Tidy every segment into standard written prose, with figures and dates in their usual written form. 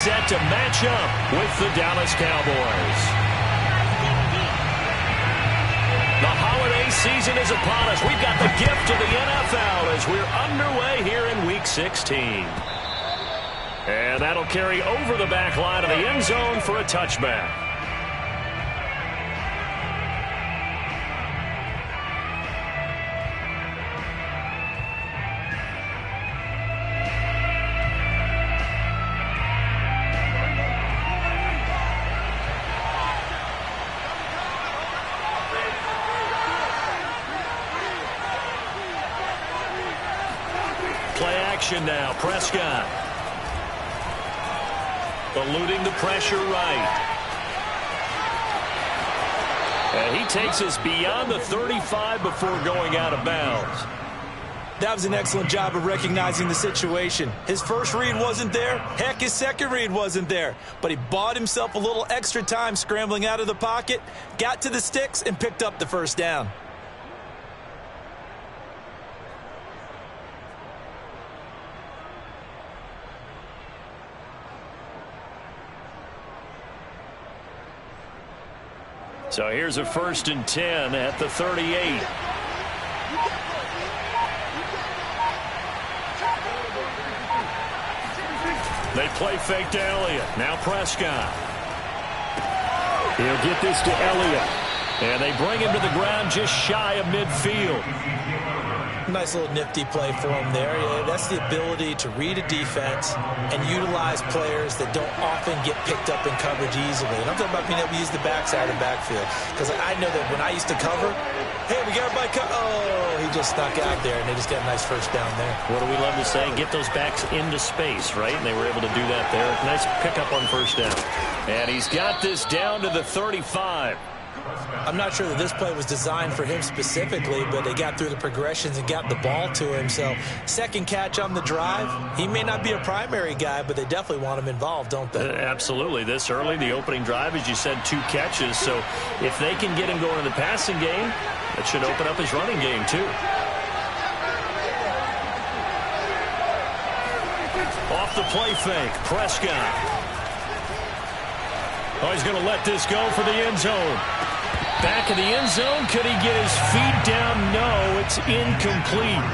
Set to match up with the Dallas Cowboys. The holiday season is upon us. We've got the gift of the NFL as we're underway here in Week 16. And that'll carry over the back line of the end zone for a touchback. Play action now. Prescott. Eluding the pressure right. And he takes us beyond the 35 before going out of bounds. That was an excellent job of recognizing the situation. His first read wasn't there. Heck, his second read wasn't there. But he bought himself a little extra time scrambling out of the pocket, got to the sticks, and picked up the first down. So here's a 1st and 10 at the 38. They play fake to Elliott. Now Prescott. He'll get this to Elliott. And they bring him to the ground just shy of midfield. Nice little nifty play for him there. Yeah, that's the ability to read a defense and utilize players that don't often get picked up in coverage easily. And I'm talking about being able to use the backside of the backfield. Because I know that when I used to cover, hey, we got everybody oh, he just snuck out there, and they just got a nice first down there. What do we love to say? Get those backs into space, right? And they were able to do that there. Nice pickup on first down. And he's got this down to the 35. I'm not sure that this play was designed for him specifically, but they got through the progressions and got the ball to him. So second catch on the drive. He may not be a primary guy, but they definitely want him involved, don't they? Absolutely. This early, the opening drive, as you said, 2 catches. So if they can get him going in the passing game, that should open up his running game too. Off the play fake, Prescott. Oh, he's going to let this go for the end zone. Back in the end zone. Could he get his feet down? No, it's incomplete.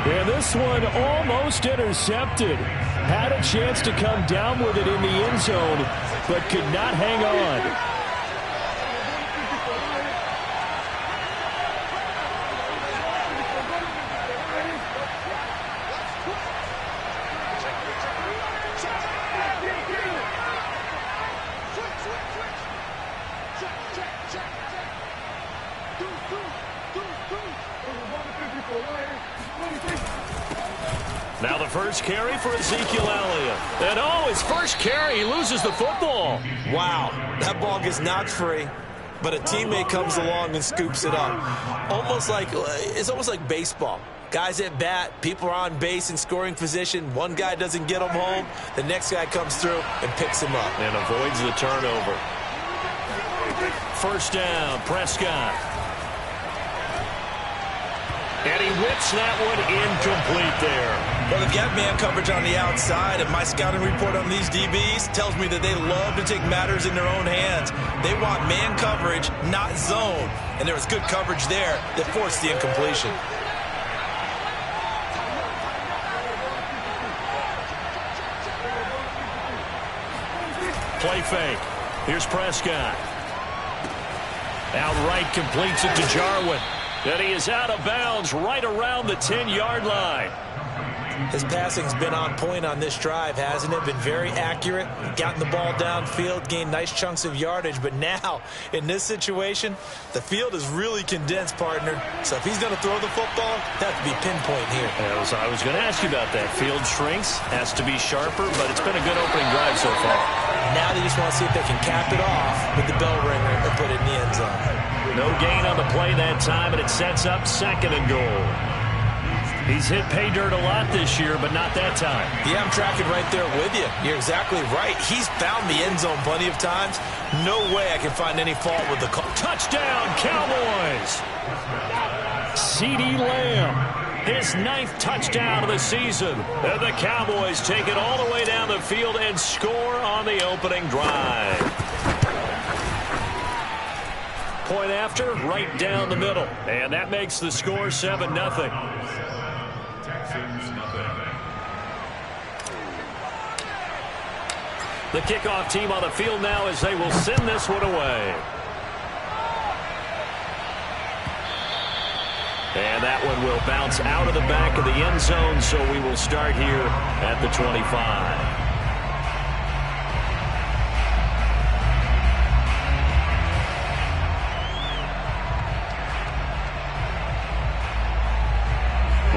Yeah, this one almost intercepted. Had a chance to come down with it in the end zone, but could not hang on. Now the first carry for Ezekiel Elliott. And his first carry, he loses the football. Wow, that ball gets knocked free, but a teammate comes along and scoops it up. It's almost like baseball. Guys at bat, people are on base in scoring position. One guy doesn't get them home. The next guy comes through and picks him up. And avoids the turnover. First down, Prescott. And he whips that one incomplete there. Well, they've got man coverage on the outside, and my scouting report on these DBs tells me that they love to take matters in their own hands. They want man coverage, not zone. And there was good coverage there that forced the incompletion. Play fake. Here's Prescott. Outright completes it to Jarwin. And he is out of bounds right around the 10-yard line. His passing's been on point on this drive, hasn't it? Been very accurate, gotten the ball downfield, gained nice chunks of yardage. But now, in this situation, the field is really condensed, partner. So if he's going to throw the football, that would be pinpoint here. I was going to ask you about that. Field shrinks, has to be sharper, but it's been a good opening drive so far. Now they just want to see if they can cap it off with the bell ringer and put it in the end zone. No gain on the play that time, and it sets up 2nd and goal. He's hit pay dirt a lot this year, but not that time. Yeah, I'm tracking right there with you. You're exactly right. He's found the end zone plenty of times. No way I can find any fault with the call. Touchdown, Cowboys! CeeDee Lamb. his 9th touchdown of the season. And the Cowboys take it all the way down the field and score on the opening drive. Point after, right down the middle. And that makes the score 7-0. The kickoff team on the field now as they will send this one away. And that one will bounce out of the back of the end zone, so we will start here at the 25.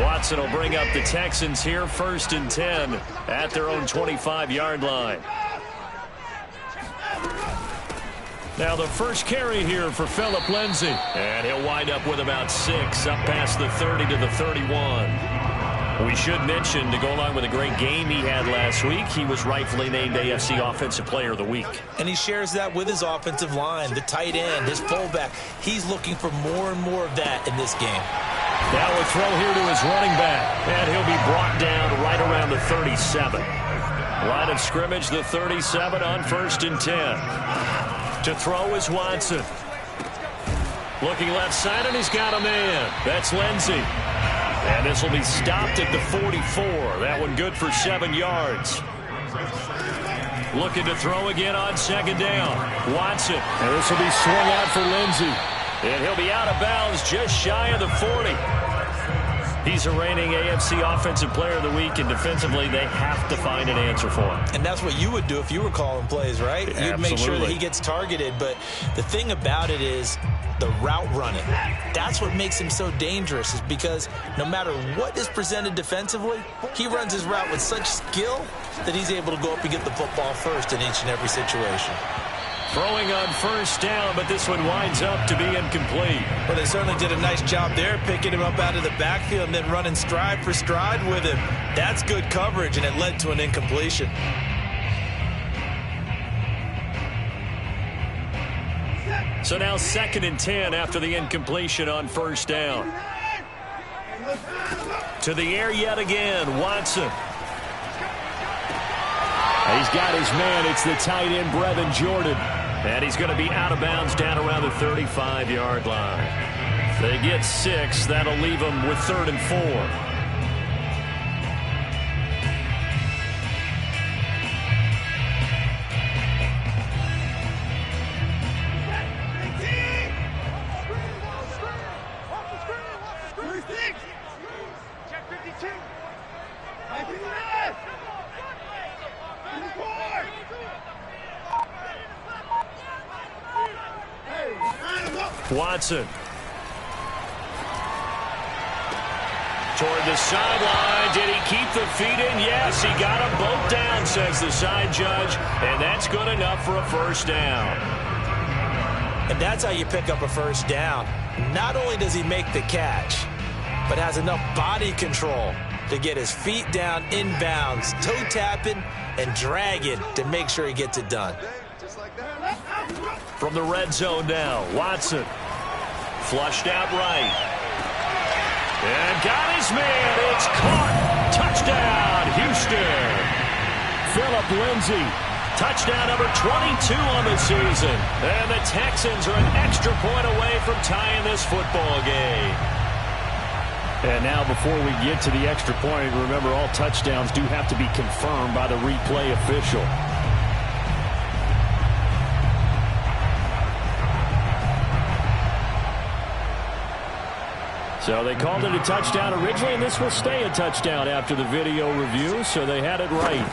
Watson will bring up the Texans here, 1st and 10 at their own 25-yard line. Now the first carry here for Phillip Lindsay. And he'll wind up with about 6, up past the 30 to the 31. We should mention, to go along with a great game he had last week, he was rightfully named AFC Offensive Player of the Week. And he shares that with his offensive line, the tight end, his fullback. He's looking for more and more of that in this game. Now a throw here to his running back. And he'll be brought down right around the 37. Line of scrimmage, the 37 on 1st and 10. To throw is Watson. Looking left side, and he's got a man. That's Lindsay. And this will be stopped at the 44. That one good for 7 yards. Looking to throw again on 2nd down. Watson. And this will be swung out for Lindsay. And he'll be out of bounds just shy of the 40. He's a reigning AFC Offensive Player of the Week, and defensively they have to find an answer for him. And that's what you would do if you were calling plays, right? Absolutely. You'd make sure that he gets targeted. But the thing about it is the route running. That's what makes him so dangerous, is because no matter what is presented defensively, he runs his route with such skill that he's able to go up and get the football first in each and every situation. Throwing on 1st down, but this one winds up to be incomplete. Well, they certainly did a nice job there, picking him up out of the backfield and then running stride for stride with him. That's good coverage, and it led to an incompletion. So now 2nd and 10 after the incompletion on 1st down. To the air yet again, Watson. He's got his man. It's the tight end, Brevin Jordan. And he's going to be out of bounds down around the 35-yard line. They get 6. That'll leave them with 3rd and 4. Watson. Toward the sideline. Did he keep the feet in? Yes, he got them both down, says the side judge. And that's good enough for a 1st down. And that's how you pick up a 1st down. Not only does he make the catch, but has enough body control to get his feet down inbounds, toe tapping and dragging to make sure he gets it done. From the red zone now, Watson. Flushed out right. And got his man. It's caught. Touchdown, Houston. Phillip Lindsay. Touchdown number 22 on the season. And the Texans are an extra point away from tying this football game. And now before we get to the extra point, remember all touchdowns do have to be confirmed by the replay official. So they called it a touchdown originally, and this will stay a touchdown after the video review, so they had it right.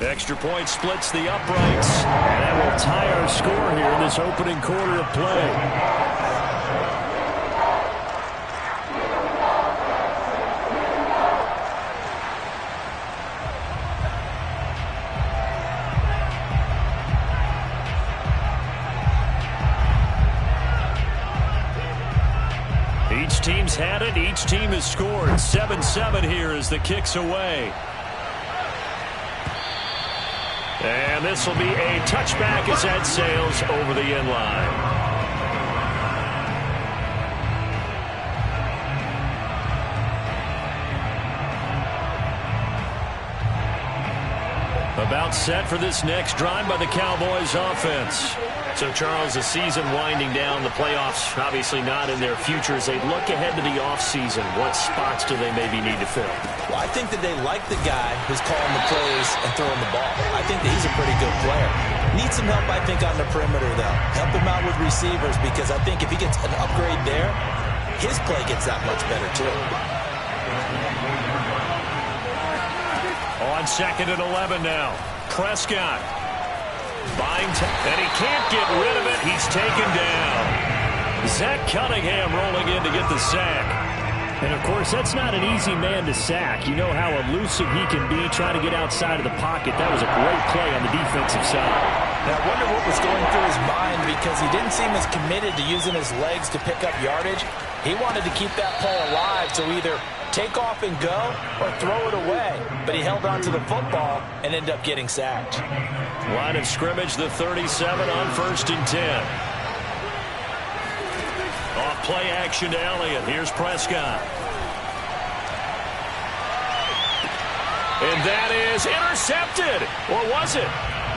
Extra point splits the uprights. And that will tie our score here in this opening quarter of play. Each team's had it. Each team has scored. 7-7 here as the kick's away. And this will be a touchback as that sails over the end line. About set for this next drive by the Cowboys offense. So, Charles, the season winding down, the playoffs obviously not in their future. As they look ahead to the offseason, what spots do they maybe need to fill? Well, I think that they like the guy who's calling the plays and throwing the ball. I think that he's a pretty good player. Needs some help, I think, on the perimeter, though. Help him out with receivers, because I think if he gets an upgrade there, his play gets that much better, too. On 2nd and 11 now. Prescott. And he can't get rid of it. He's taken down. Zach Cunningham rolling in to get the sack. And, of course, that's not an easy man to sack. You know how elusive he can be trying to get outside of the pocket. That was a great play on the defensive side. Now, I wonder what was going through his mind, because he didn't seem as committed to using his legs to pick up yardage. He wanted to keep that play alive, so either take off and go or throw it away. But he held on to the football and ended up getting sacked. Line of scrimmage, the 37 on 1st and 10. Off play action to Elliott. Here's Prescott. And that is intercepted. Or was it?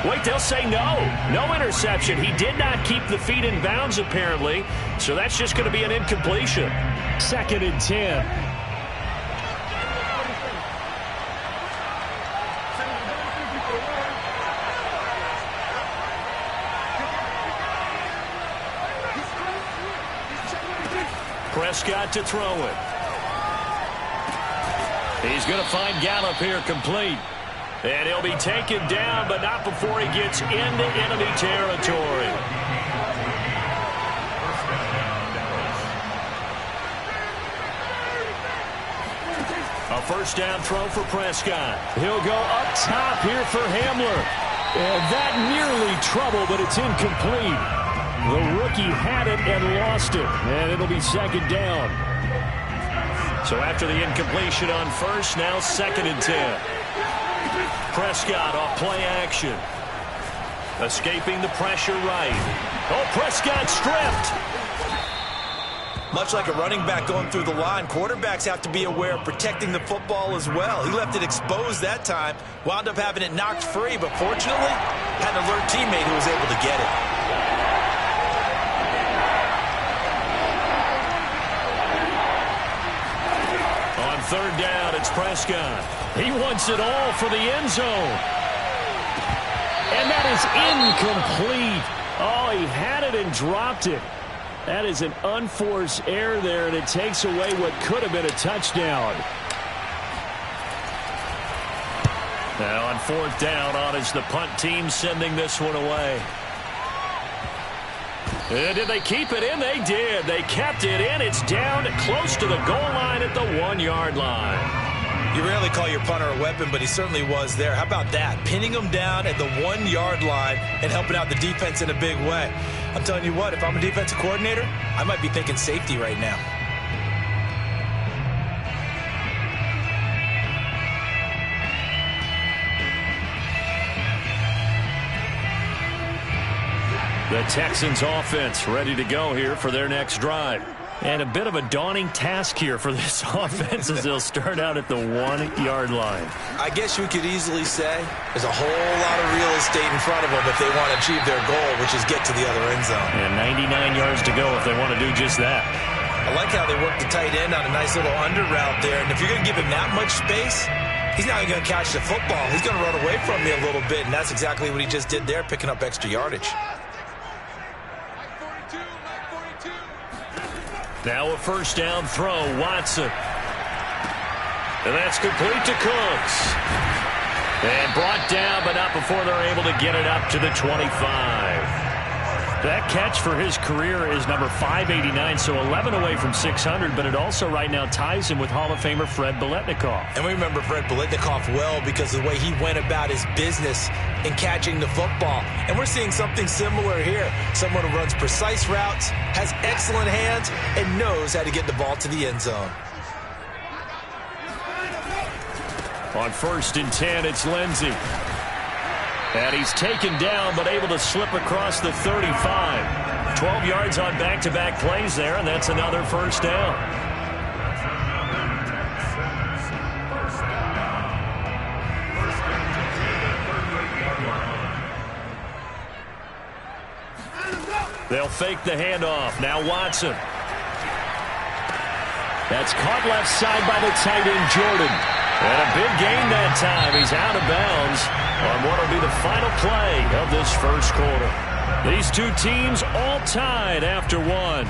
Wait, they'll say no. No interception. He did not keep the feet in bounds, apparently. So that's just going to be an incompletion. 2nd and 10. Prescott to throw it. He's going to find Gallup here complete. And he'll be taken down, but not before he gets into enemy territory. A first down throw for Prescott. He'll go up top here for Hamler. And that nearly trouble, but it's incomplete. The rookie had it and lost it. And it'll be 2nd down. So after the incompletion on first, now 2nd and 10. Prescott off play action. Escaping the pressure right. Oh, Prescott stripped. Much like a running back going through the line, quarterbacks have to be aware of protecting the football as well. He left it exposed that time, wound up having it knocked free, but fortunately had an alert teammate who was able to get it. On 3rd down, it's Prescott. He wants it all for the end zone. And that is incomplete. Oh, he had it and dropped it. That is an unforced error there, and it takes away what could have been a touchdown. Now on 4th down, on is the punt team sending this one away. And did they keep it in? They did. They kept it in. It's down close to the goal line at the 1-yard line. You rarely call your punter a weapon, but he certainly was there. How about that? Pinning him down at the 1-yard line and helping out the defense in a big way. I'm telling you what, if I'm a defensive coordinator, I might be thinking safety right now. The Texans offense ready to go here for their next drive. And a bit of a daunting task here for this offense as they'll start out at the 1-yard line. I guess you could easily say there's a whole lot of real estate in front of them if they want to achieve their goal, which is get to the other end zone. And 99 yards to go if they want to do just that. I like how they work the tight end on a nice little under route there. And if you're going to give him that much space, he's not even going to catch the football. He's going to run away from me a little bit, and that's exactly what he just did there, picking up extra yardage. Now a first down throw, Watson. And that's complete to Cooks. And brought down, but not before they're able to get it up to the 25. That catch for his career is number 589, so 11 away from 600, but it also right now ties him with Hall of Famer Fred Biletnikoff. And we remember Fred Biletnikoff well because of the way he went about his business in catching the football. And we're seeing something similar here. Someone who runs precise routes, has excellent hands, and knows how to get the ball to the end zone. On 1st and 10, it's Lindsey. And he's taken down, but able to slip across the 35. 12 yards on back-to-back plays there, and that's another first down. They'll fake the handoff. Now Watson. That's caught left side by the tight end, Jordan. And a big gain that time. He's out of bounds on what will be the final play of this first quarter. These two teams all tied after one.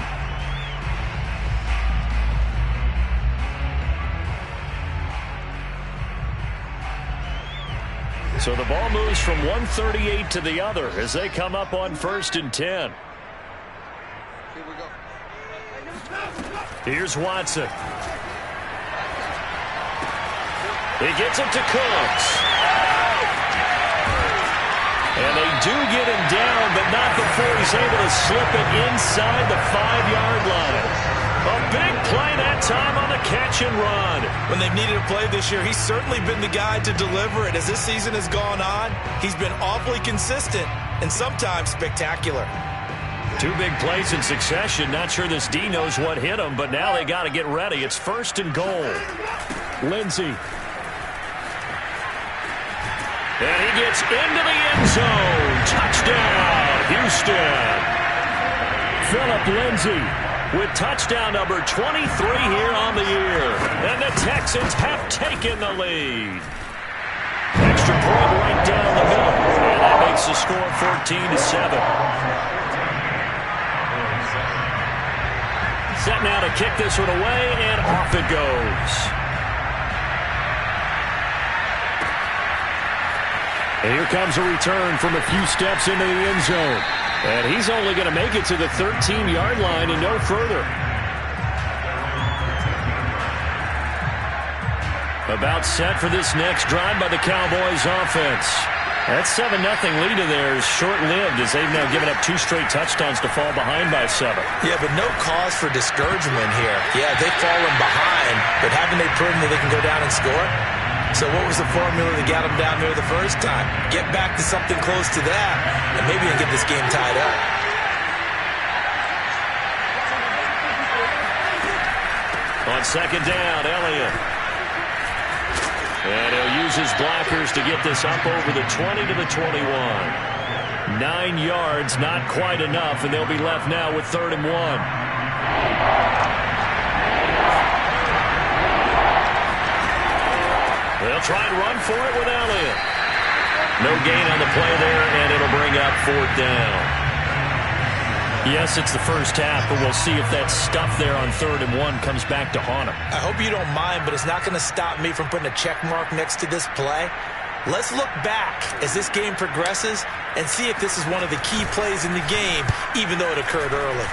So the ball moves from 138 to the other as they come up on 1st and 10. Here's Watson. He gets it to Cooks. And they do get him down, but not before he's able to slip it inside the 5-yard line. A big play that time on the catch and run. When they've needed a play this year, he's certainly been the guy to deliver it. As this season has gone on, he's been awfully consistent and sometimes spectacular. Two big plays in succession. Not sure this D knows what hit him, but now they got to get ready. It's 1st and goal. Lindsey. And he gets into the end zone. Touchdown, Houston. Phillip Lindsey with touchdown number 23 here on the year. And the Texans have taken the lead. Extra point right down the middle. And that makes the score 14-7. Set now to kick this one away, and off it goes. And here comes a return from a few steps into the end zone. And he's only going to make it to the 13-yard line and no further. About set for this next drive by the Cowboys offense. That 7-0 lead of theirs short-lived as they've now given up 2 straight touchdowns to fall behind by 7. Yeah, but no cause for discouragement here. Yeah, they've fallen behind, but haven't they proven that they can go down and score? So what was the formula that got them down there the first time? Get back to something close to that, and maybe get this game tied up. On 2nd down, Elliott. And he'll use his blockers to get this up over the 20 to the 21. 9 yards, not quite enough, and they'll be left now with 3rd and 1. They'll try and run for it with Elliott. No gain on the play there, and it'll bring up 4th down. Yes, it's the first half, but we'll see if that stuff there on 3rd and 1 comes back to haunt him. I hope you don't mind, but it's not going to stop me from putting a check mark next to this play. Let's look back as this game progresses and see if this is one of the key plays in the game, even though it occurred early.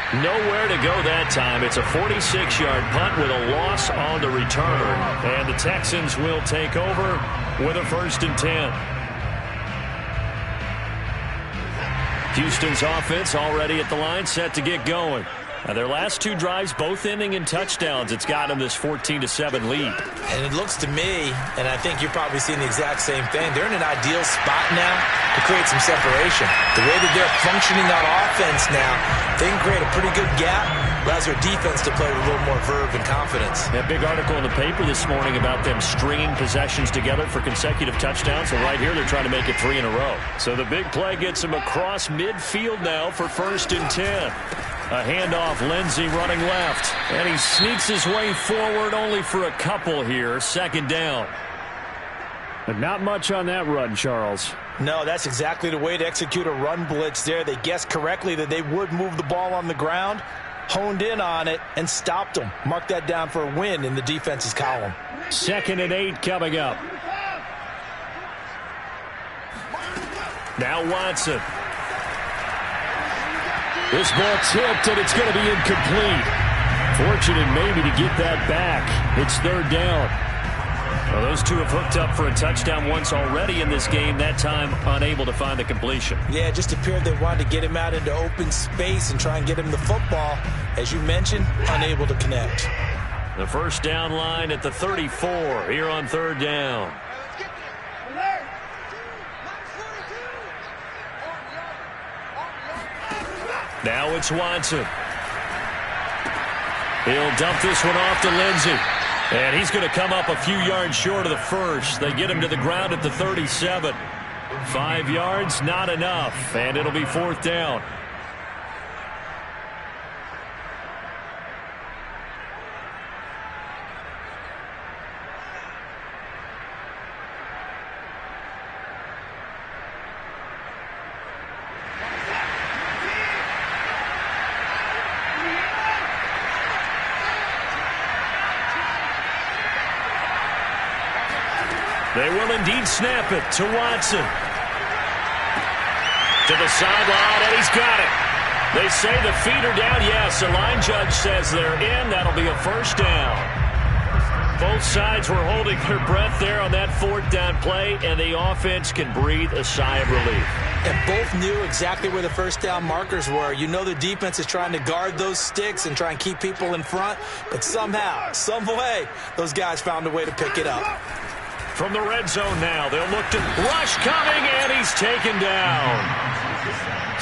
Nowhere to go that time. It's a 46-yard punt with a loss on the return. And the Texans will take over with a 1st and 10. Houston's offense already at the line, set to get going. Now their last 2 drives, both ending in touchdowns. It's got them this 14-7 lead. And it looks to me, and I think you're probably seeing the exact same thing, they're in an ideal spot now to create some separation. The way that they're functioning on offense now, they can create a pretty good gap, allows their defense to play with a little more verve and confidence. That big article in the paper this morning about them stringing possessions together for consecutive touchdowns. And right here, they're trying to make it 3 in a row. So the big play gets them across midfield now for 1st and 10. A handoff, Lindsey running left. And he sneaks his way forward only for a couple here. 2nd down. But not much on that run, Charles. No, that's exactly the way to execute a run blitz there. They guessed correctly that they would move the ball on the ground, honed in on it, and stopped them. Mark that down for a win in the defense's column. 2nd and 8 coming up. Now Watson. This ball tipped, and it's going to be incomplete. Fortunate maybe to get that back. It's 3rd down. Well, those two have hooked up for a touchdown once already in this game, that time unable to find the completion. Yeah, it just appeared they wanted to get him out into open space and try and get him the football. As you mentioned, unable to connect. The 1st down line at the 34 here on 3rd down. Now it's Watson. He'll dump this one off to Lindsey. And he's going to come up a few yards short of the first. They get him to the ground at the 37. 5 yards, not enough, and it'll be 4th down. They will indeed snap it to Watson. To the sideline, and he's got it. They say the feet are down. Yes, the line judge says they're in. That'll be a 1st down. Both sides were holding their breath there on that 4th down play, and the offense can breathe a sigh of relief. And both knew exactly where the 1st down markers were. You know the defense is trying to guard those sticks and try and keep people in front, but somehow, some way, those guys found a way to pick it up. From the red zone now, they'll look to rush coming, and he's taken down.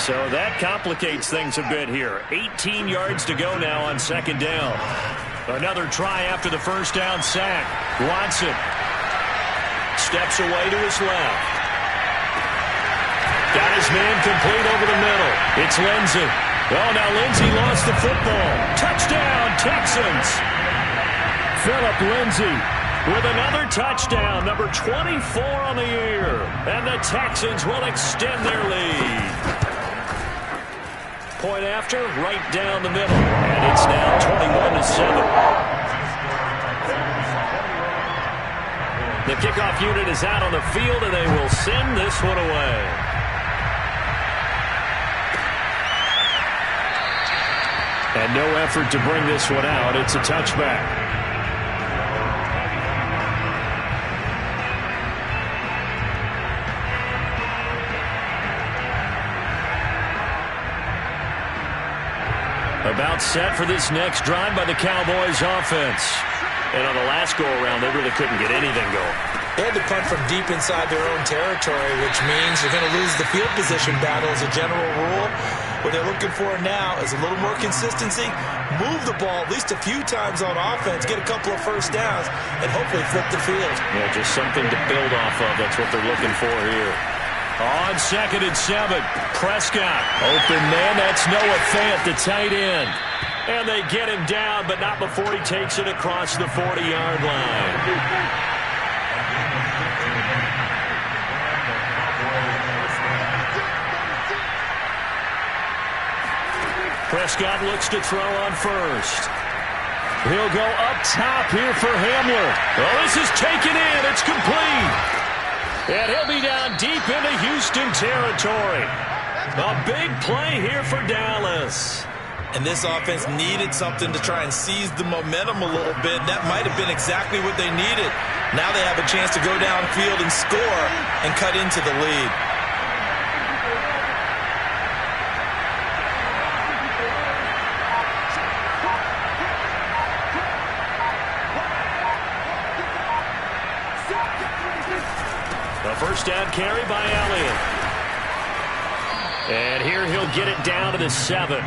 So that complicates things a bit here. 18 yards to go now on 2nd down. Another try after the 1st down sack. Watson steps away to his left. Got his man complete over the middle. It's Lindsey. Oh, now Lindsey lost the football. Touchdown, Texans. Philip Lindsey with another touchdown, number 24 on the year. And the Texans will extend their lead. Point after, right down the middle. And it's now 21-7. The kickoff unit is out on the field, and they will send this one away. And no effort to bring this one out. It's a touchback. About set for this next drive by the Cowboys offense. And on the last go-around, they really couldn't get anything going. They had to punt from deep inside their own territory, which means they're going to lose the field position battle as a general rule. What they're looking for now is a little more consistency, move the ball at least a few times on offense, get a couple of 1st downs, and hopefully flip the field. Yeah, just something to build off of. That's what they're looking for here. On 2nd and 7, Prescott. Open man, that's Noah Fant, the tight end. And they get him down, but not before he takes it across the 40-yard line. Prescott looks to throw on 1st. He'll go up top here for Hamler. Oh, this is taken in. It's complete. And he'll be down deep into Houston territory. A big play here for Dallas. And this offense needed something to try and seize the momentum a little bit. That might have been exactly what they needed. Now they have a chance to go downfield and score and cut into the lead. First down carry by Elliott. And here he'll get it down to the 7.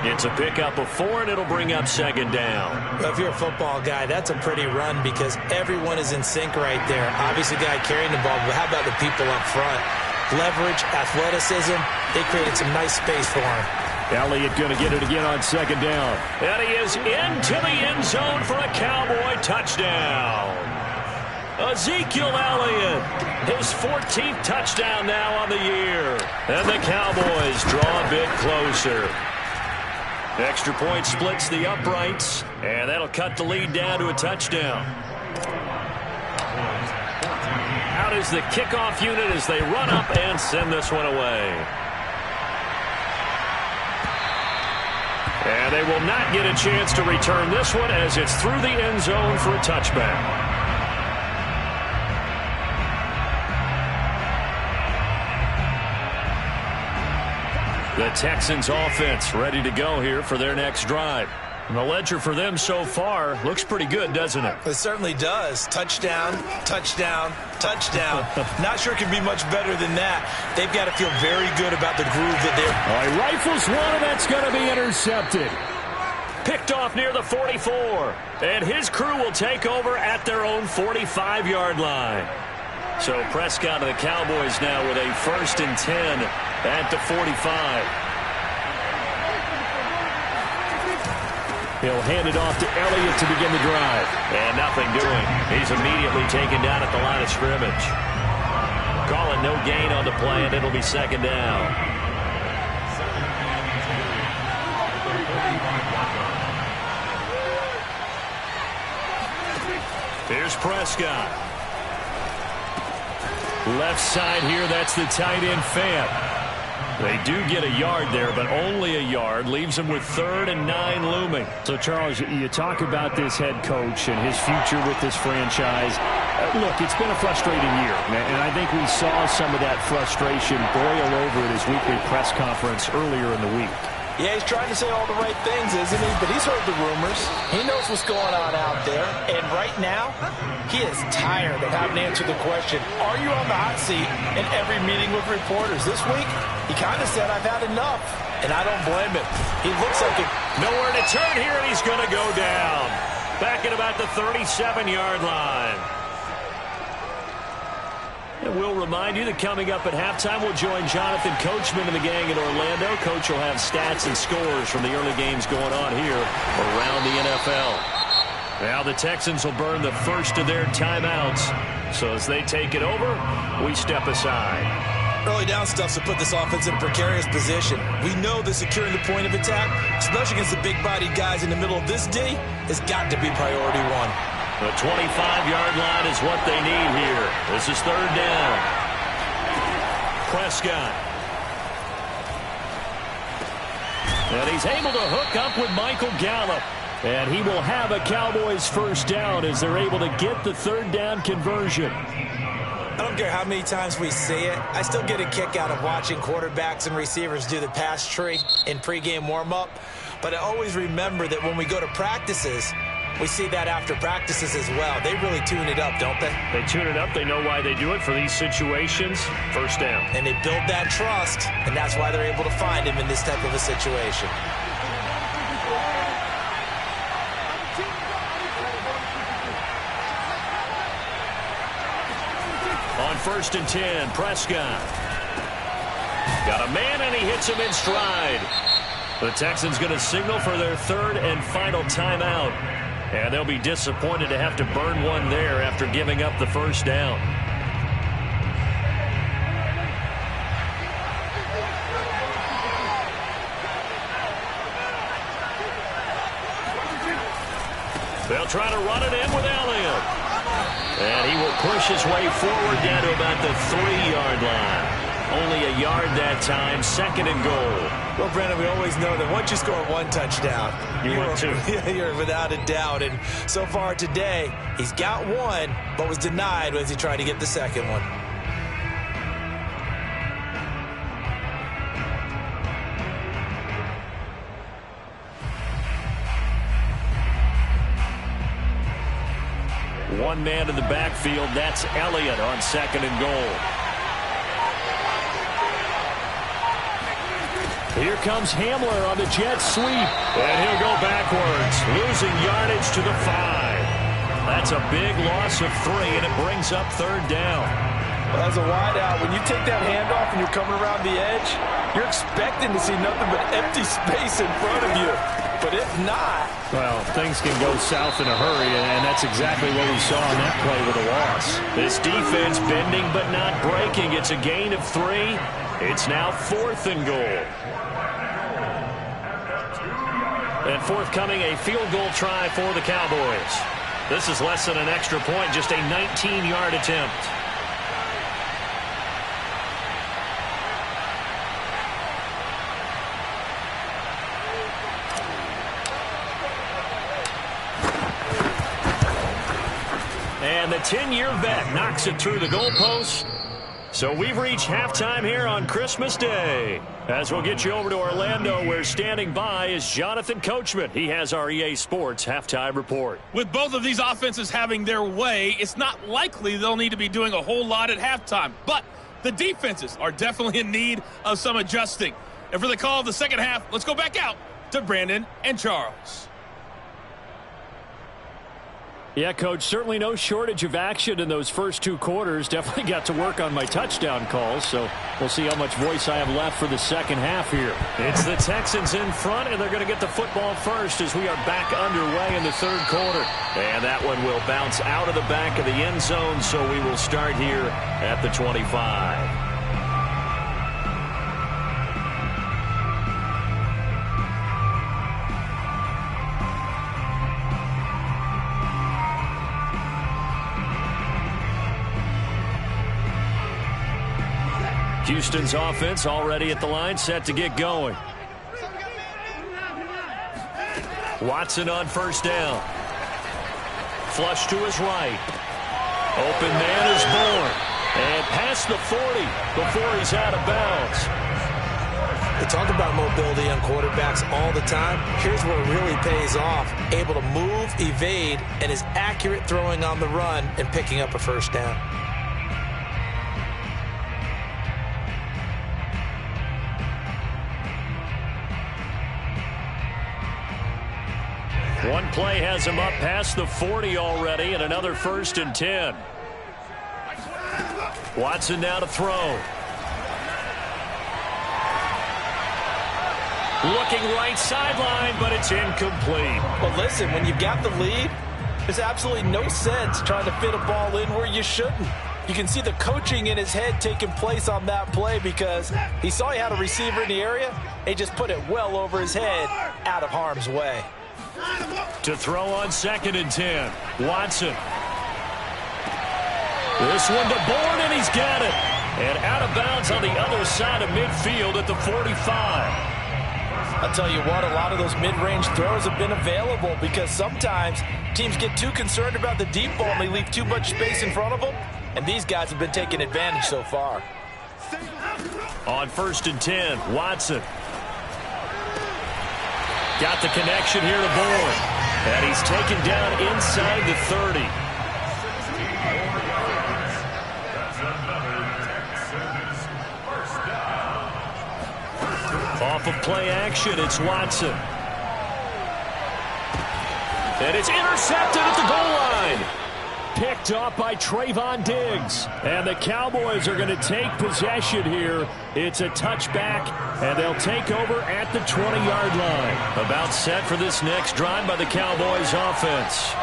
It's a pickup of 4, and it'll bring up 2nd down. Well, if you're a football guy, that's a pretty run because everyone is in sync right there. Obviously, the guy carrying the ball, but how about the people up front? Leverage, athleticism, they created some nice space for him. Elliott going to get it again on 2nd down. And he is into the end zone for a Cowboy touchdown. Ezekiel Elliott, his 14th touchdown now on the year. And the Cowboys draw a bit closer. Extra point splits the uprights, and that'll cut the lead down to a touchdown. Out is the kickoff unit as they run up and send this one away. And they will not get a chance to return this one as it's through the end zone for a touchback. The Texans offense ready to go here for their next drive. And the ledger for them so far looks pretty good, doesn't it? It certainly does. Touchdown, touchdown, touchdown. Not sure it can be much better than that. They've got to feel very good about the groove that they're... All right, rifles one, and that's going to be intercepted. Picked off near the 44. And his crew will take over at their own 45-yard line. So Prescott and the Cowboys now with a 1st and 10 at the 45. He'll hand it off to Elliott to begin the drive. And nothing doing. He's immediately taken down at the line of scrimmage. Calling no gain on the play, and it'll be 2nd down. Here's Prescott. Left side here, that's the tight end Fant. They do get a yard there, but only a yard. Leaves them with 3rd and 9 looming. So, Charles, you talk about this head coach and his future with this franchise. Look, it's been a frustrating year, and I think we saw some of that frustration boil over at his weekly press conference earlier in the week. Yeah, he's trying to say all the right things, isn't he? But he's heard the rumors. He knows what's going on out there. And right now, he is tired of having to answer the question, are you on the hot seat in every meeting with reporters? This week, he kind of said, I've had enough. And I don't blame him. He looks like it. Nowhere to turn here, and he's going to go down. Back at about the 37-yard line. And we'll remind you that coming up at halftime, we'll join Jonathan Coachman and the gang in Orlando. Coach will have stats and scores from the early games going on here around the NFL. Now the Texans will burn the first of their timeouts. So as they take it over, we step aside. Early down stuff to put this offense in a precarious position. We know that securing the point of attack, especially against the big-bodied guys in the middle of this D, has got to be priority one. The 25-yard line is what they need here. This is 3rd down. Prescott. And he's able to hook up with Michael Gallup. And he will have a Cowboys 1st down as they're able to get the 3rd down conversion. I don't care how many times we see it. I still get a kick out of watching quarterbacks and receivers do the pass tree in pregame warm-up. But I always remember that when we go to practices, we see that after practices as well. They really tune it up, don't they? They tune it up. They know why they do it for these situations. 1st down. And they build that trust, and that's why they're able to find him in this type of a situation. On 1st and 10, Prescott. Got a man, and he hits him in stride. The Texans going to signal for their 3rd and final timeout. And they'll be disappointed to have to burn one there after giving up the 1st down. They'll try to run it in with Elliott. And he will push his way forward down to about the 3-yard line. Only a yard that time, 2nd and goal. Well, Brandon, we always know that once you score one touchdown, you're without a doubt. And so far today, he's got one, but was denied as he tried to get the 2nd one. One man in the backfield, that's Elliott on 2nd and goal. Here comes Hamler on the jet sweep. And he'll go backwards, losing yardage to the 5. That's a big loss of 3, and it brings up 3rd down. Well, as a wideout, when you take that handoff and you're coming around the edge, you're expecting to see nothing but empty space in front of you. But if not... Well, things can go south in a hurry, and that's exactly what we saw in that play with a loss. This defense bending but not breaking. It's a gain of 3. It's now 4th and goal. And forthcoming, a field goal try for the Cowboys. This is less than an extra point, just a 19-yard attempt. And the 10-year vet knocks it through the goalpost. So we've reached halftime here on Christmas Day. As we'll get you over to Orlando, where standing by is Jonathan Coachman. He has our EA Sports halftime report. With both of these offenses having their way, it's not likely they'll need to be doing a whole lot at halftime. But the defenses are definitely in need of some adjusting. And for the call of the second half, let's go back out to Brandon and Charles. Yeah, Coach, certainly no shortage of action in those first 2 quarters. Definitely got to work on my touchdown calls, so we'll see how much voice I have left for the second half here. It's the Texans in front, and they're going to get the football first as we are back underway in the third quarter. And that one will bounce out of the back of the end zone, so we will start here at the 25. Houston's offense already at the line, set to get going. Watson on first down. Flush to his right. Open man is born. And past the 40 before he's out of bounds. We talk about mobility on quarterbacks all the time. Here's where it really pays off. Able to move, evade, and is accurate throwing on the run and picking up a first down. One play has him up past the 40 already, and another 1st and 10. Watson now to throw. Looking right sideline, but it's incomplete. Well, listen, when you've got the lead, there's absolutely no sense trying to fit a ball in where you shouldn't. You can see the coaching in his head taking place on that play because he saw he had a receiver in the area, and he just put it well over his head out of harm's way. To throw on 2nd and 10. Watson. This one to Bourne, and he's got it. And out of bounds on the other side of midfield at the 45. I'll tell you what, a lot of those mid-range throws have been available because sometimes teams get too concerned about the deep ball and they leave too much space in front of them, and these guys have been taking advantage so far. On 1st and 10, Watson. Got the connection here to Bourne. And he's taken down inside the 30. Off of play action, it's Watson. And it's intercepted at the goal line. Picked off by Trayvon Diggs. And the Cowboys are going to take possession here. It's a touchback, and they'll take over at the 20-yard line. About set for this next drive by the Cowboys offense.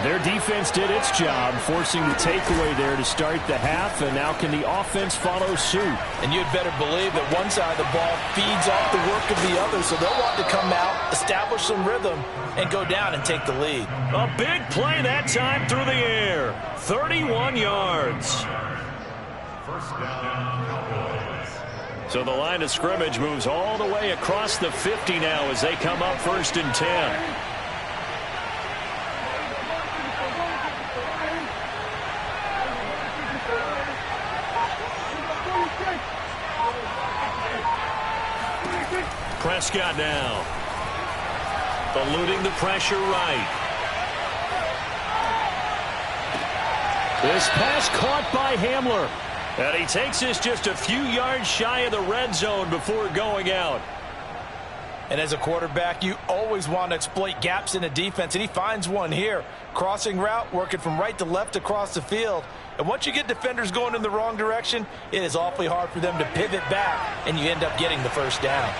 Their defense did its job, forcing the takeaway there to start the half, and now can the offense follow suit? And you'd better believe that one side of the ball feeds off the work of the other, so they'll want to come out, establish some rhythm, and go down and take the lead. A big play that time through the air. 31 yards. First down, Cowboys. So the line of scrimmage moves all the way across the 50 now as they come up 1st and 10. Prescott now. Eluding the pressure right. This pass caught by Hamler. And he takes this just a few yards shy of the red zone before going out. And as a quarterback, you always want to exploit gaps in a defense, and he finds one here. Crossing route, working from right to left across the field. And once you get defenders going in the wrong direction, it is awfully hard for them to pivot back, and you end up getting the first down.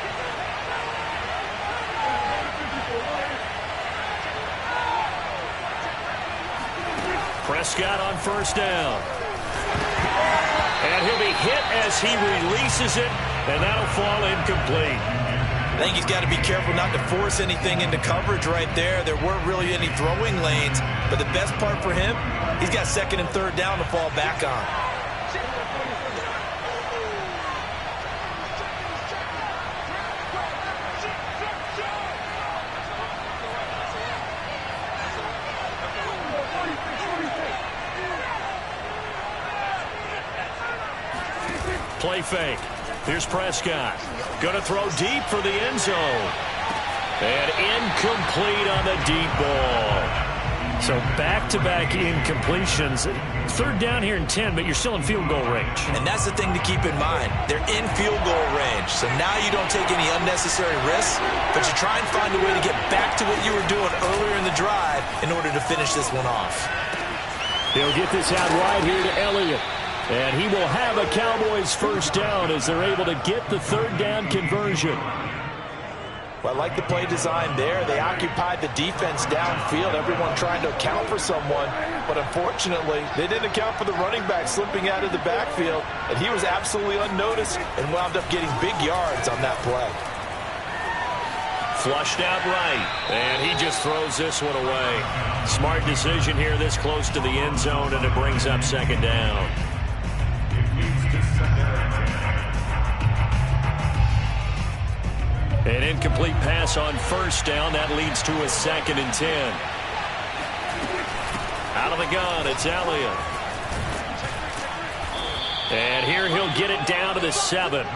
Prescott on first down. And he'll be hit as he releases it, and that'll fall incomplete. I think he's got to be careful not to force anything into coverage right there. There weren't really any throwing lanes, but the best part for him, he's got 2nd and 3rd down to fall back on. Play fake. Here's Prescott. Going to throw deep for the end zone. And incomplete on the deep ball. So back-to-back incompletions. Third down here and 10, but you're still in field goal range. And that's the thing to keep in mind. They're in field goal range. So now you don't take any unnecessary risks, but you try and find a way to get back to what you were doing earlier in the drive in order to finish this one off. He'll get this out wide here to Elliott. And he will have a Cowboys first down as they're able to get the third down conversion. Well, I like the play design there. They occupied the defense downfield, everyone trying to account for someone. But unfortunately, they didn't account for the running back slipping out of the backfield. And he was absolutely unnoticed and wound up getting big yards on that play. Flushed out right, and he just throws this one away. Smart decision here this close to the end zone, and it brings up second down. An incomplete pass on first down. That leads to a 2nd and 10. Out of the gun, it's Elliott. And here he'll get it down to the 7.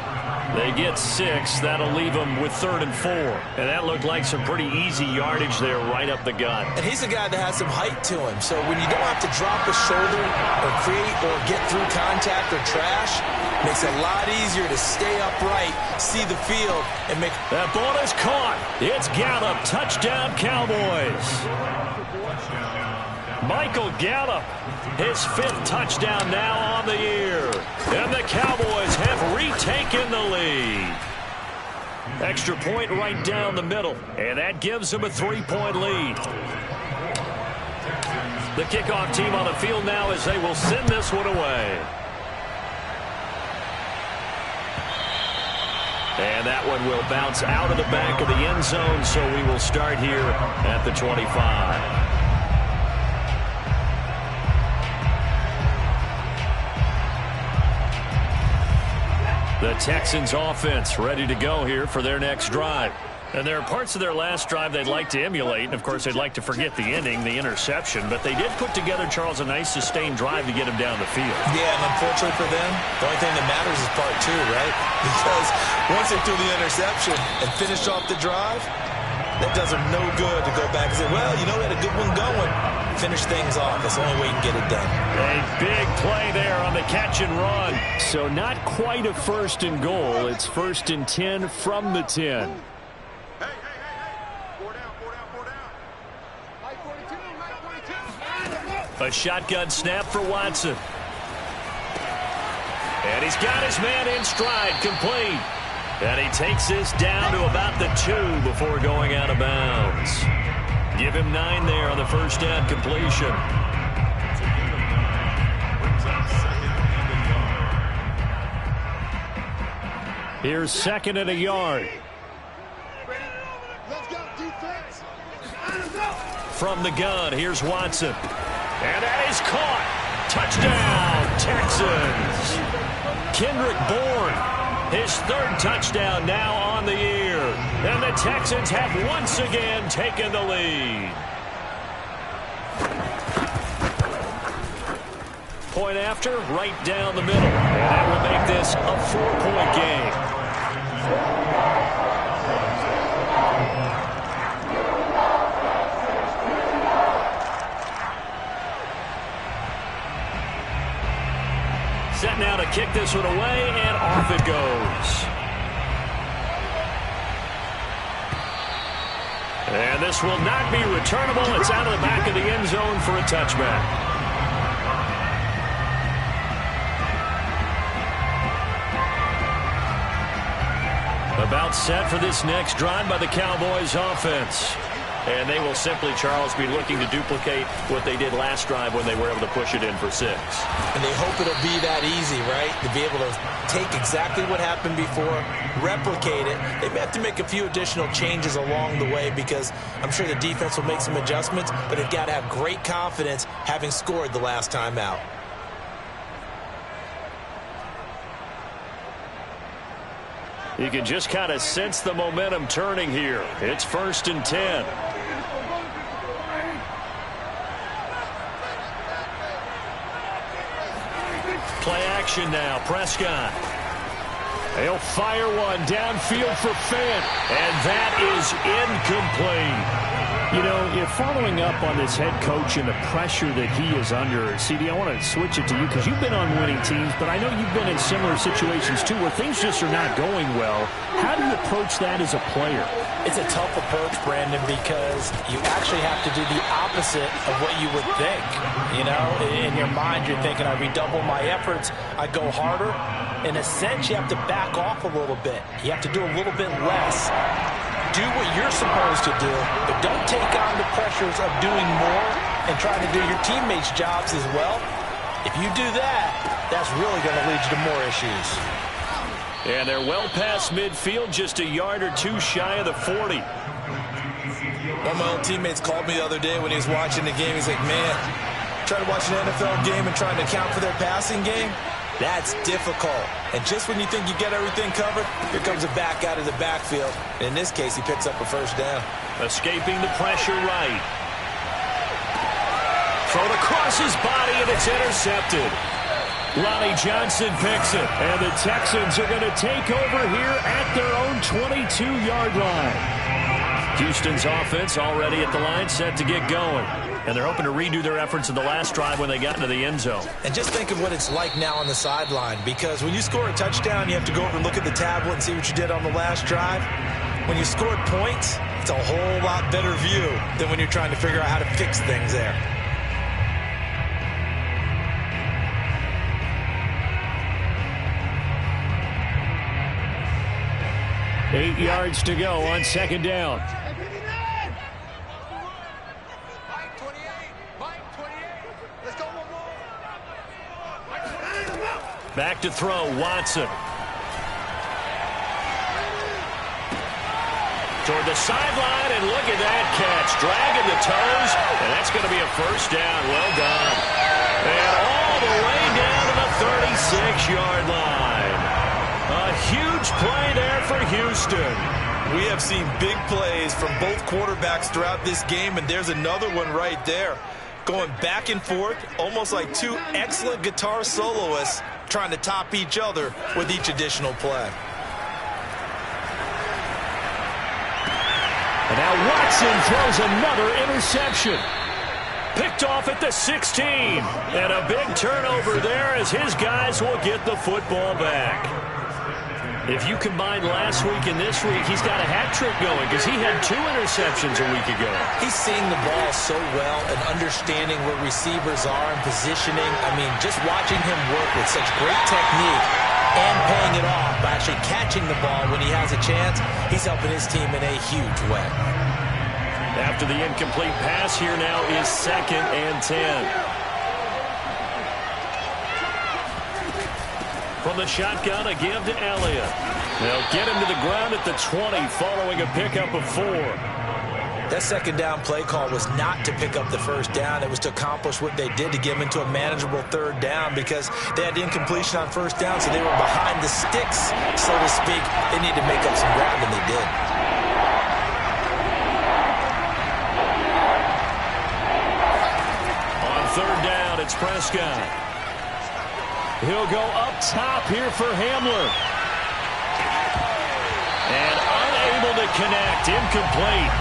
They get 6. That'll leave them with 3rd and 4. And that looked like some pretty easy yardage there right up the gut. And he's a guy that has some height to him. So when you don't have to drop a shoulder or create or get through contact or trash, makes it a lot easier to stay upright, see the field, and make... That ball is caught. It's Gallup. Touchdown, Cowboys. Michael Gallup, his 5th touchdown now on the year. And the Cowboys have retaken the lead. Extra point right down the middle, and that gives them a 3-point lead. The kickoff team on the field now as they will send this one away. And that one will bounce out of the back of the end zone, so we will start here at the 25. The Texans offense ready to go here for their next drive. And there are parts of their last drive they'd like to emulate. And, of course, they'd like to forget the ending, the interception. But they did put together, Charles, a nice sustained drive to get him down the field. Yeah, and unfortunately for them, the only thing that matters is part 2, right? Because once they threw the interception and finished off the drive, that does them no good to go back and say, well, you know, we had a good one going. Finish things off. That's the only way you can get it done. A big play there on the catch and run. So not quite a 1st and goal. It's 1st and 10 from the 10. A shotgun snap for Watson. And he's got his man in stride, complete. And he takes this down to about the 2 before going out of bounds. Give him 9 there on the first down completion. Here's 2nd and a yard. From the gun, here's Watson. And that is caught. Touchdown, Texans. Kendrick Bourne, his 3rd touchdown now on the year. And the Texans have once again taken the lead. Point after, right down the middle. And that will make this a 4-point game. Set now to kick this one away, and off it goes. And this will not be returnable. It's out of the back of the end zone for a touchback. About set for this next drive by the Cowboys offense. And they will simply, Charles, be looking to duplicate what they did last drive when they were able to push it in for 6. And they hope it'll be that easy, right? To be able to take exactly what happened before, replicate it. They may have to make a few additional changes along the way because I'm sure the defense will make some adjustments, but they've got to have great confidence having scored the last time out. You can just kind of sense the momentum turning here. It's 1st and 10. Play action now. Prescott. He'll fire one downfield for Fant. And that is incomplete. You know, if following up on this head coach and the pressure that he is under, CD, I want to switch it to you because you've been on winning teams, but I know you've been in similar situations too where things just are not going well. How do you approach that as a player? It's a tough approach, Brandon, because you actually have to do the opposite of what you would think. You know, in your mind, you're thinking, I redouble my efforts, I go harder. In a sense, you have to back off a little bit. You have to do a little bit less. Do what you're supposed to do, but don't take on the pressures of doing more and trying to do your teammates' jobs as well. If you do that, that's really going to lead you to more issues. And they're well past midfield, just a yard or two shy of the 40. One of my old teammates called me the other day when he was watching the game. He's like, man, trying to watch an NFL game and trying to account for their passing game? That's difficult. And just when you think you get everything covered, here comes a back out of the backfield. In this case, he picks up a first down. Escaping the pressure right. Thrown across his body, and it's intercepted. Lonnie Johnson picks it. And the Texans are going to take over here at their own 22-yard line. Houston's offense already at the line, set to get going. And they're hoping to redo their efforts in the last drive when they got into the end zone. And just think of what it's like now on the sideline, because when you score a touchdown, you have to go over and look at the tablet and see what you did on the last drive. When you scored points, it's a whole lot better view than when you're trying to figure out how to fix things there. Eight yards to go on second down. Back to throw, Watson. Toward the sideline, and look at that catch. Dragging the toes, and that's going to be a first down. Well done. And all the way down to the 36-yard line. A huge play there for Houston. We have seen big plays from both quarterbacks throughout this game, and there's another one right there. Going back and forth, almost like two excellent guitar soloists trying to top each other with each additional play. And now Watson throws another interception. Picked off at the 16. And a big turnover there as his guys will get the football back. If you combine last week and this week, he's got a hat trick going because he had 2 interceptions a week ago. He's seeing the ball so well and understanding where receivers are and positioning. I mean, just watching him work with such great technique and paying it off by actually catching the ball when he has a chance, he's helping his team in a huge way. After the incomplete pass, here now is 2nd and 10. From the shotgun, a give to Elliott. They'll get him to the ground at the 20 following a pickup of 4. That second down play call was not to pick up the first down. It was to accomplish what they did, to get them into a manageable third down, because they had the incompletion on first down, so they were behind the sticks, so to speak. They need to make up some ground, and they did. On third down, it's Prescott. He'll go up top here for Hamler. And unable to connect, incomplete.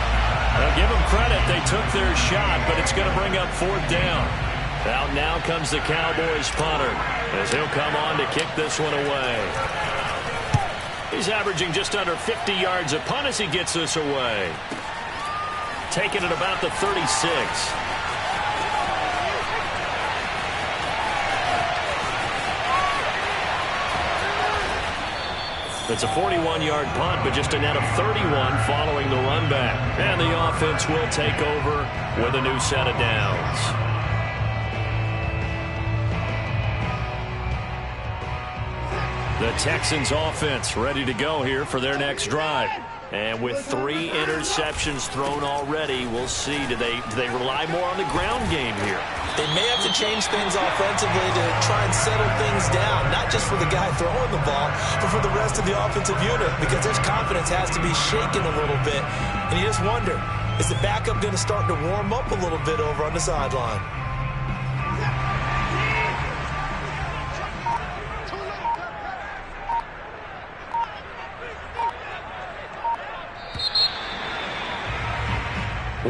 I'll give them credit, they took their shot, but it's going to bring up 4th down. Out now comes the Cowboys punter, as he'll come on to kick this one away. He's averaging just under 50 yards a punt as he gets this away. Taking it about the 36. It's a 41-yard punt, but just a net of 31 following the run back. And the offense will take over with a new set of downs. The Texans offense ready to go here for their next drive. And with 3 interceptions thrown already, we'll see. Do they rely more on the ground game here? They may have to change things offensively to try and settle things down, not just for the guy throwing the ball, but for the rest of the offensive unit, because his confidence has to be shaken a little bit. And you just wonder, is the backup going to start to warm up a little bit over on the sideline?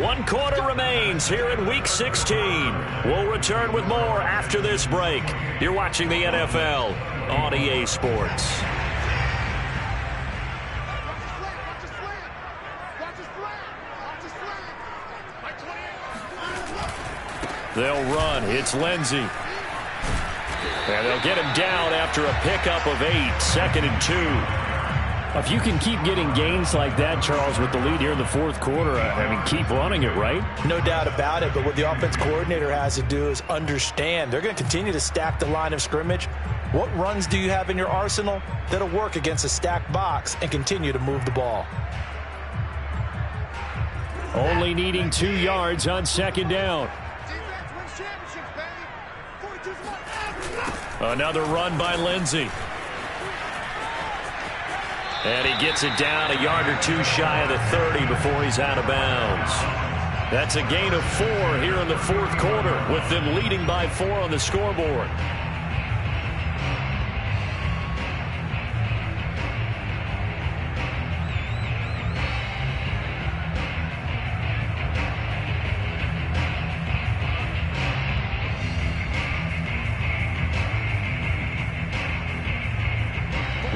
One quarter remains here in Week 16. We'll return with more after this break. You're watching the NFL on EA Sports. They'll run. It's Lindsey. And they'll get him down after a pickup of 8, 2nd and 2. If you can keep getting gains like that, Charles, with the lead here in the fourth quarter, I mean, keep running it, right? No doubt about it, but what the offense coordinator has to do is understand they're going to continue to stack the line of scrimmage. What runs do you have in your arsenal that'll work against a stacked box and continue to move the ball? Only needing 2 yards on 2nd down. Another run by Lindsey. And he gets it down a yard or 2 shy of the 30 before he's out of bounds. That's a gain of 4 here in the fourth quarter, with them leading by 4 on the scoreboard.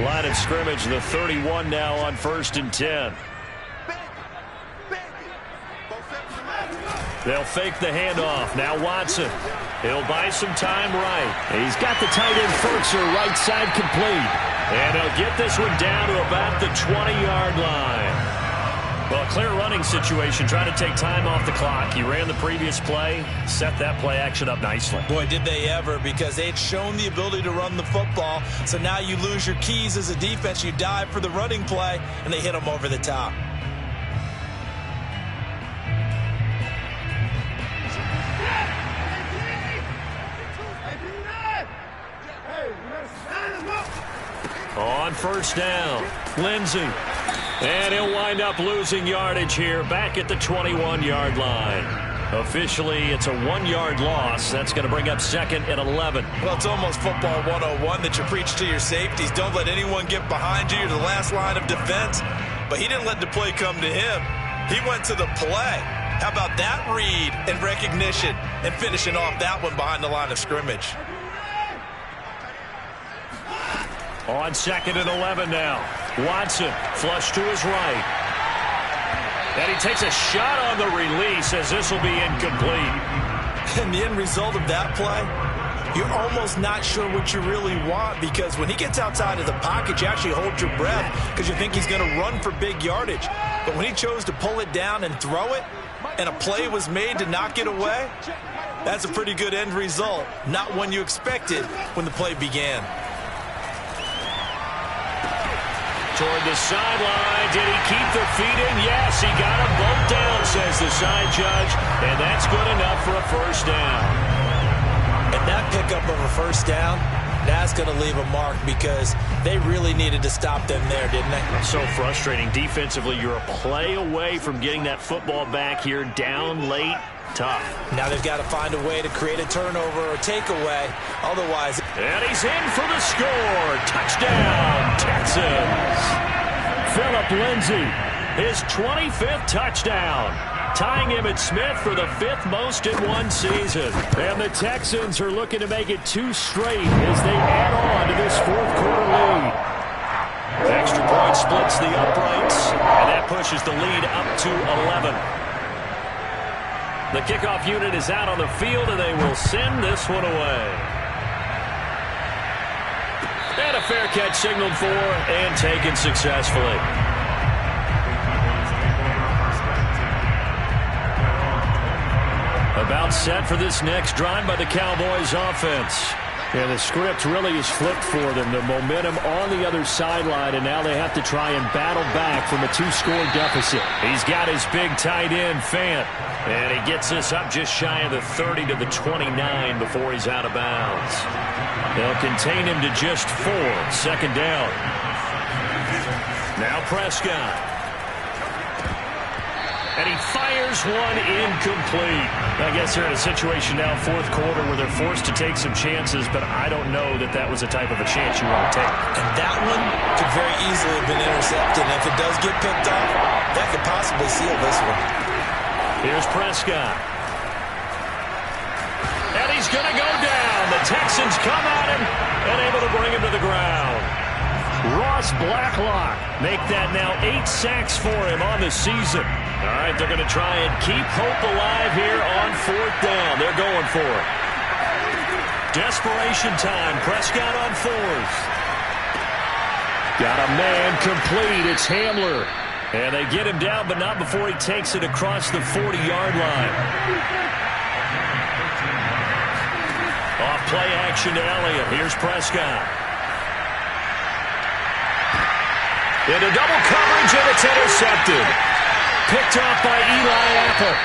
Line of scrimmage, the 31 now on 1st and 10. They'll fake the handoff. Now Watson. He'll buy some time right. He's got the tight end Furtzer right side complete. And he'll get this one down to about the 20-yard line. Well, clear running situation, trying to take time off the clock. He ran the previous play, set that play action up nicely. Boy, did they ever, because they had shown the ability to run the football. So now you lose your keys as a defense. You dive for the running play, and they hit them over the top. On 1st down, Lindsey. And he'll wind up losing yardage here back at the 21-yard line. Officially, it's a 1-yard loss. That's going to bring up 2nd and 11. Well, it's almost football 101 that you preach to your safeties. Don't let anyone get behind you. You're the last line of defense. But he didn't let the play come to him. He went to the play. How about that read and recognition and finishing off that one behind the line of scrimmage? On 2nd and 11 now. Watson, flush to his right. And he takes a shot on the release as this will be incomplete. And the end result of that play, you're almost not sure what you really want, because when he gets outside of the pocket, you actually hold your breath because you think he's going to run for big yardage. But when he chose to pull it down and throw it, and a play was made to knock it away, that's a pretty good end result. Not one you expected when the play began. Toward the sideline. Did he keep the feet in? Yes, he got them both down, says the side judge. And that's good enough for a 1st down. And that pickup of a 1st down, that's going to leave a mark, because they really needed to stop them there, didn't they? So frustrating. Defensively, you're a play away from getting that football back here, down late. Tough. Now they've got to find a way to create a turnover or takeaway. Otherwise. And he's in for the score. Touchdown, Texans. Phillip Lindsay. His 25th touchdown. Tying him at Smith for the 5th most in one season. And the Texans are looking to make it 2 straight as they add on to this fourth quarter lead. The extra point splits the uprights, and that pushes the lead up to 11. The kickoff unit is out on the field, and they will send this one away. And a fair catch signaled for and taken successfully. About set for this next drive by the Cowboys offense. Yeah, the script really is flipped for them. The momentum on the other sideline, and now they have to try and battle back from a 2-score deficit. He's got his big tight end, Fant. And he gets this up just shy of the 30 to the 29 before he's out of bounds. They'll contain him to just 4. 2nd down. Now Prescott. And he fires one incomplete. I guess they're in a situation now, fourth quarter, where they're forced to take some chances, but I don't know that that was the type of a chance you want to take. And that one could very easily have been intercepted. And if it does get picked off, that could possibly seal this one. Here's Prescott. And he's going to go down. The Texans come at him and able to bring him to the ground. Ross Blacklock make that now 8 sacks for him on the season. All right, they're going to try and keep hope alive here on 4th down. They're going for it. Desperation time. Prescott on 4th. Got a man complete. It's Hamler. And they get him down, but not before he takes it across the 40-yard line. Off play action to Elliott. Here's Prescott. Into double coverage, and it's intercepted. Picked off by Eli Apple.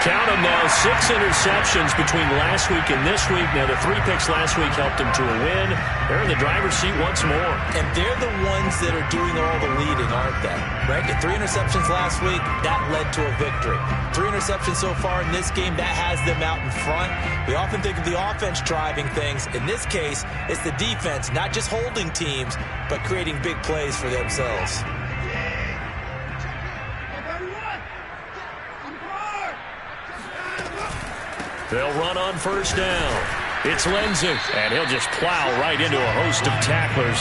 Count them now, 6 interceptions between last week and this week. Now, the 3 picks last week helped him to a win. They're in the driver's seat once more. And they're the ones that are doing all the leading, aren't they? Right? The 3 interceptions last week, that led to a victory. 3 interceptions so far in this game, that has them out in front. We often think of the offense driving things. In this case, it's the defense, not just holding teams, but creating big plays for themselves. They'll run on 1st down. It's Lindsey, and he'll just plow right into a host of tacklers.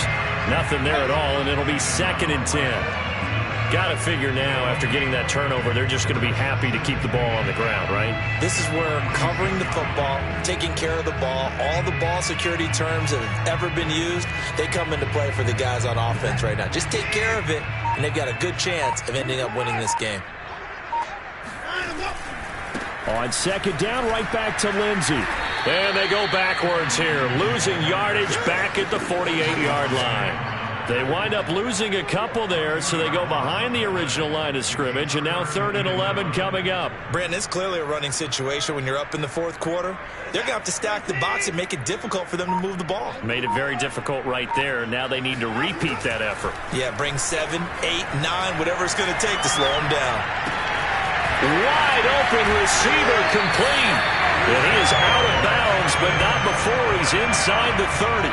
Nothing there at all, and it'll be 2nd and 10. Got to figure now, after getting that turnover, they're just going to be happy to keep the ball on the ground, right? This is where covering the football, taking care of the ball, all the ball security terms that have ever been used, they come into play for the guys on offense right now. Just take care of it, and they've got a good chance of ending up winning this game. On 2nd down, right back to Lindsey. And they go backwards here, losing yardage back at the 48-yard line. They wind up losing a couple there, so they go behind the original line of scrimmage, and now 3rd and 11 coming up. Brandon, it's clearly a running situation when you're up in the 4th quarter. They're going to have to stack the box and make it difficult for them to move the ball. Made it very difficult right there. Now they need to repeat that effort. Yeah, bring 7, 8, 9, whatever it's going to take to slow them down. Wide open receiver complete. And he is out of bounds, but not before he's inside the 30.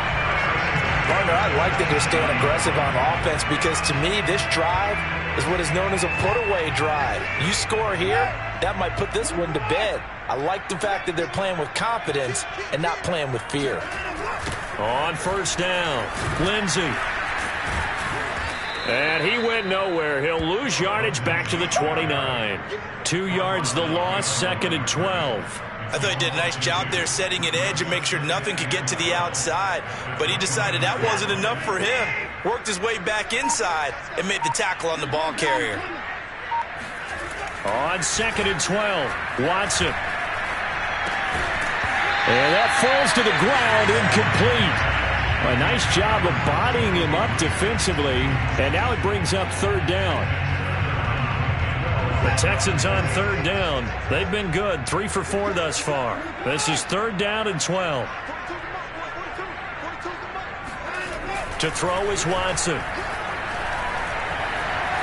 Partner, I like that they're staying aggressive on offense because to me, this drive is what is known as a put-away drive. You score here, that might put this one to bed. I like the fact that they're playing with confidence and not playing with fear. On 1st down, Lindsey. And he went nowhere. He'll lose yardage back to the 29. 2 yards the loss, 2nd and 12. I thought he did a nice job there setting an edge and make sure nothing could get to the outside. But he decided that wasn't enough for him. Worked his way back inside and made the tackle on the ball carrier. On 2nd and 12, Watson. And that falls to the ground, incomplete. A nice job of bodying him up defensively, and now it brings up 3rd down. The Texans on 3rd down. They've been good, 3 for 4 thus far. This is 3rd down and 12. To throw is Watson.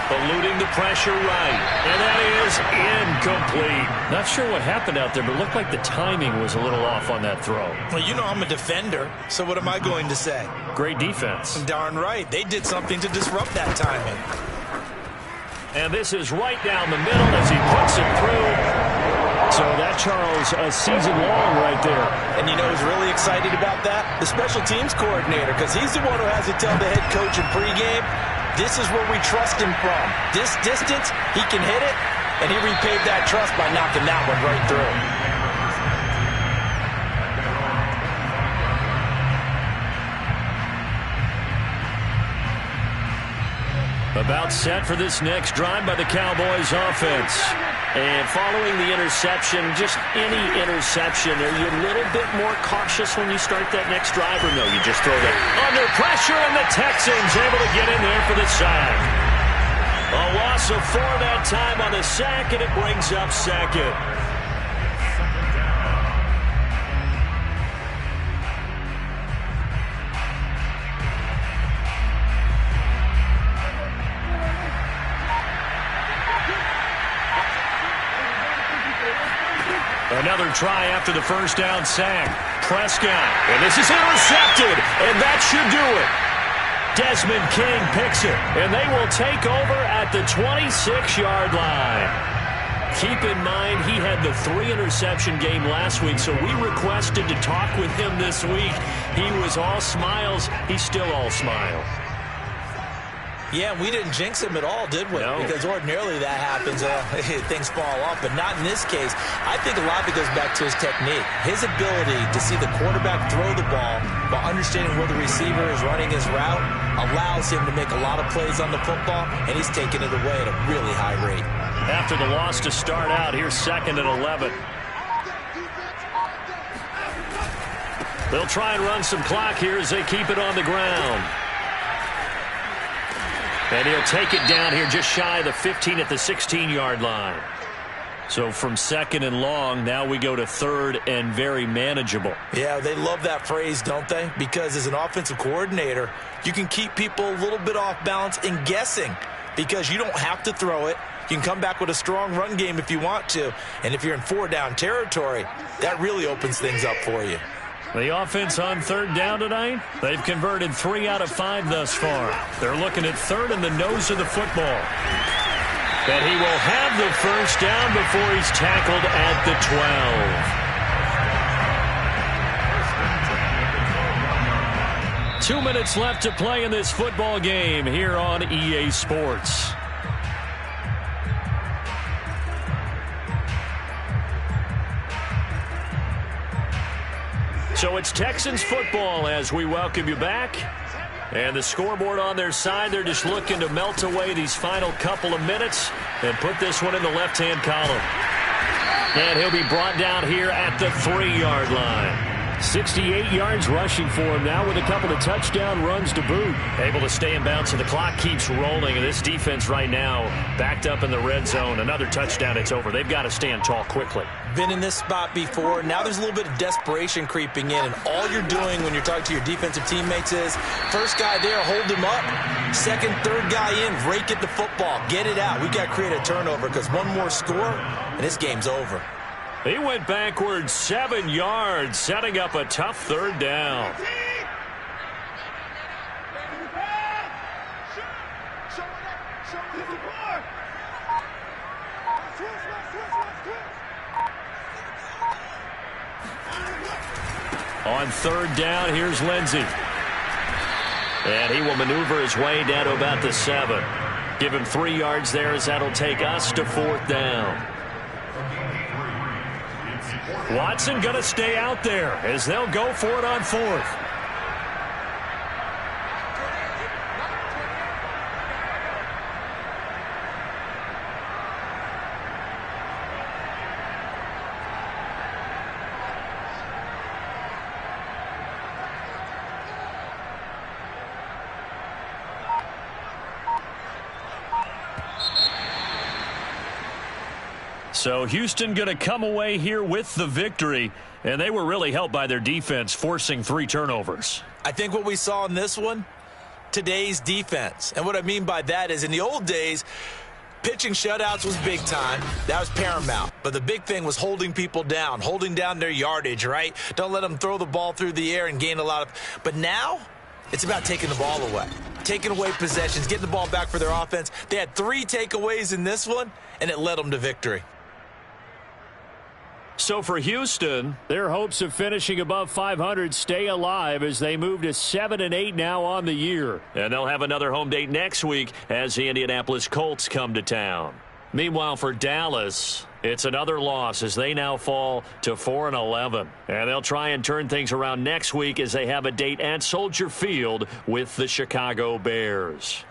Eluding the pressure right. And that is incomplete. Not sure what happened out there, but it looked like the timing was a little off on that throw. Well, you know I'm a defender, so what am I going to say? Great defense. Darn right. They did something to disrupt that timing. And this is right down the middle as he puts it through. So that, Charles, a season long right there. And you know who's really excited about that? The special teams coordinator, because he's the one who has to tell the head coach in pregame, this is where we trust him from. This distance, he can hit it, and he repaid that trust by knocking that one right through. About set for this next drive by the Cowboys offense. And following the interception, just any interception, are you a little bit more cautious when you start that next drive, or no, you just throw that under pressure, and the Texans able to get in there for the sack. A loss of 4 that time on the sack, and it brings up 2nd. Another try after the 1st down sack. Prescott, and this is intercepted, and that should do it. Desmond King picks it, and they will take over at the 26-yard line. keep in mind he had the 3-interception game last week, so we requested to talk with him this week. He was all smiles. He's still all smiles. Yeah, we didn't jinx him at all, did we? No. Because ordinarily that happens. Things fall off, but not in this case. I think a lot of it goes back to his technique. His ability to see the quarterback throw the ball while understanding where the receiver is running his route allows him to make a lot of plays on the football, and he's taking it away at a really high rate. After the loss to start out, here's 2nd and 11. They'll try and run some clock here as they keep it on the ground. And he'll take it down here just shy of the 15 at the 16-yard line. So from 2nd and long, now we go to 3rd and very manageable. Yeah, they love that phrase, don't they? Because as an offensive coordinator, you can keep people a little bit off balance and guessing because you don't have to throw it. You can come back with a strong run game if you want to. And if you're in 4-down territory, that really opens things up for you. The offense on 3rd down tonight, they've converted 3 out of 5 thus far. They're looking at 3rd and the nose of the football. And he will have the 1st down before he's tackled at the 12. 2 minutes left to play in this football game here on EA Sports. So it's Texans football as we welcome you back. And the scoreboard on their side, they're just looking to melt away these final couple of minutes and put this one in the left-hand column. And he'll be brought down here at the 3-yard line. 68 yards rushing for him now with a couple of touchdown runs to boot. Able to stay in bounds, and the clock keeps rolling. And this defense right now backed up in the red zone. Another touchdown, it's over. They've got to stand tall quickly. Been in this spot before. Now there's a little bit of desperation creeping in, and all you're doing when you're talking to your defensive teammates is first guy there, hold him up. Second, third guy in, rake at the football. Get it out. We got to create a turnover because one more score, and this game's over. He went backwards 7 yards, setting up a tough 3rd down. On 3rd down, here's Lindsey. And he will maneuver his way down to about the 7. Give him 3 yards there as that'll take us to 4th down. Watson going to stay out there as they'll go for it on 4th. So Houston going to come away here with the victory, and they were really helped by their defense, forcing 3 turnovers. I think what we saw in this one, today's defense. And what I mean by that is in the old days, pitching shutouts was big time. That was paramount. But the big thing was holding people down, holding down their yardage, right? Don't let them throw the ball through the air and gain a lot of. But now it's about taking the ball away, taking away possessions, getting the ball back for their offense. They had 3 takeaways in this one, and it led them to victory. So for Houston, their hopes of finishing above 500 stay alive as they move to 7-8 now on the year. And they'll have another home date next week as the Indianapolis Colts come to town. Meanwhile, for Dallas, it's another loss as they now fall to 4-11. And they'll try and turn things around next week as they have a date at Soldier Field with the Chicago Bears.